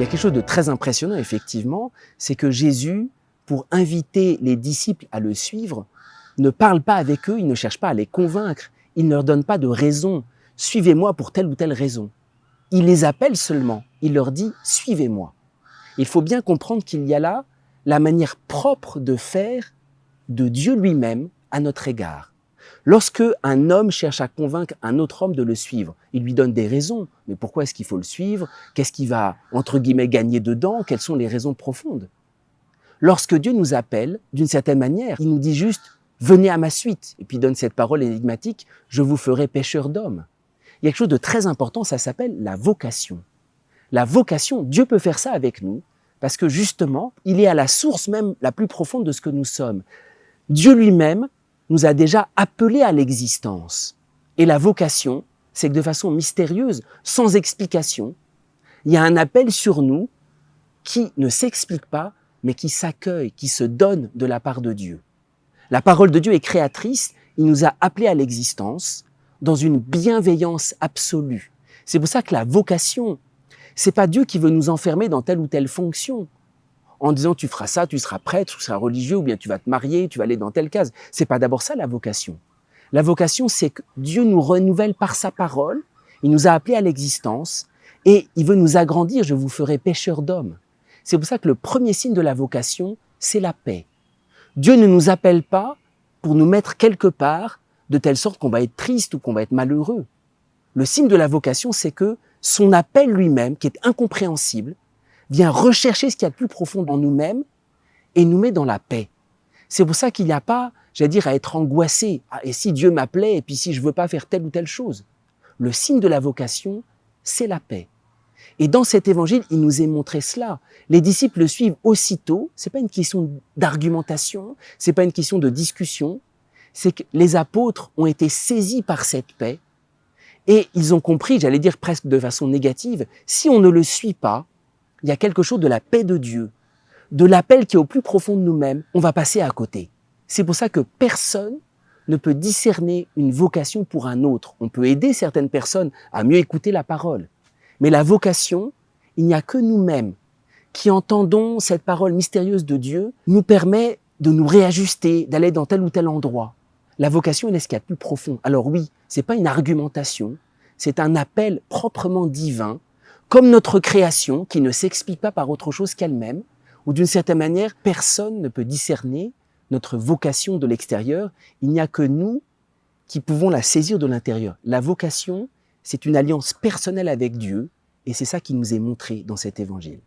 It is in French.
y a quelque chose de très impressionnant, effectivement, c'est que Jésus, pour inviter les disciples à le suivre, ne parle pas avec eux, il ne cherche pas à les convaincre, il ne leur donne pas de raison. « Suivez-moi pour telle ou telle raison ». Il les appelle seulement, il leur dit « Suivez-moi ». Il faut bien comprendre qu'il y a là la manière propre de faire de Dieu lui-même à notre égard. Lorsque un homme cherche à convaincre un autre homme de le suivre, il lui donne des raisons. Mais pourquoi est-ce qu'il faut le suivre? Qu'est-ce qu'il va, entre guillemets, gagner dedans? Quelles sont les raisons profondes? Lorsque Dieu nous appelle, d'une certaine manière, il nous dit juste « venez à ma suite » et puis il donne cette parole énigmatique « je vous ferai pécheurs d'hommes ». Il y a quelque chose de très important, ça s'appelle la vocation. La vocation, Dieu peut faire ça avec nous parce que justement, il est à la source même la plus profonde de ce que nous sommes. Dieu lui-même nous a déjà appelés à l'existence. Et la vocation, c'est que de façon mystérieuse, sans explication, il y a un appel sur nous qui ne s'explique pas, mais qui s'accueille, qui se donne de la part de Dieu. La parole de Dieu est créatrice, il nous a appelés à l'existence dans une bienveillance absolue. C'est pour ça que la vocation, c'est pas Dieu qui veut nous enfermer dans telle ou telle fonction, en disant tu feras ça, tu seras prêtre, tu seras religieux, ou bien tu vas te marier, tu vas aller dans telle case. C'est pas d'abord ça la vocation. La vocation, c'est que Dieu nous renouvelle par sa parole, il nous a appelés à l'existence, et il veut nous agrandir, je vous ferai pécheurs d'hommes. C'est pour ça que le premier signe de la vocation, c'est la paix. Dieu ne nous appelle pas pour nous mettre quelque part, de telle sorte qu'on va être triste ou qu'on va être malheureux. Le signe de la vocation, c'est que son appel lui-même, qui est incompréhensible, vient rechercher ce qu'il y a de plus profond en nous-mêmes et nous met dans la paix. C'est pour ça qu'il n'y a pas, j'allais dire, à être angoissé. Ah, et si Dieu m'appelait, et puis si je ne veux pas faire telle ou telle chose. Le signe de la vocation, c'est la paix. Et dans cet évangile, il nous est montré cela. Les disciples le suivent aussitôt. C'est pas une question d'argumentation, c'est pas une question de discussion. C'est que les apôtres ont été saisis par cette paix et ils ont compris, j'allais dire presque de façon négative, si on ne le suit pas, il y a quelque chose de la paix de Dieu, de l'appel qui est au plus profond de nous-mêmes, on va passer à côté. C'est pour ça que personne ne peut discerner une vocation pour un autre. On peut aider certaines personnes à mieux écouter la parole. Mais la vocation, il n'y a que nous-mêmes qui entendons cette parole mystérieuse de Dieu, nous permet de nous réajuster, d'aller dans tel ou tel endroit. La vocation est ce qu'il y a de plus profond. Alors oui, c'est pas une argumentation, c'est un appel proprement divin, comme notre création qui ne s'explique pas par autre chose qu'elle-même, ou d'une certaine manière, personne ne peut discerner notre vocation de l'extérieur. Il n'y a que nous qui pouvons la saisir de l'intérieur. La vocation, c'est une alliance personnelle avec Dieu, et c'est ça qui nous est montré dans cet évangile.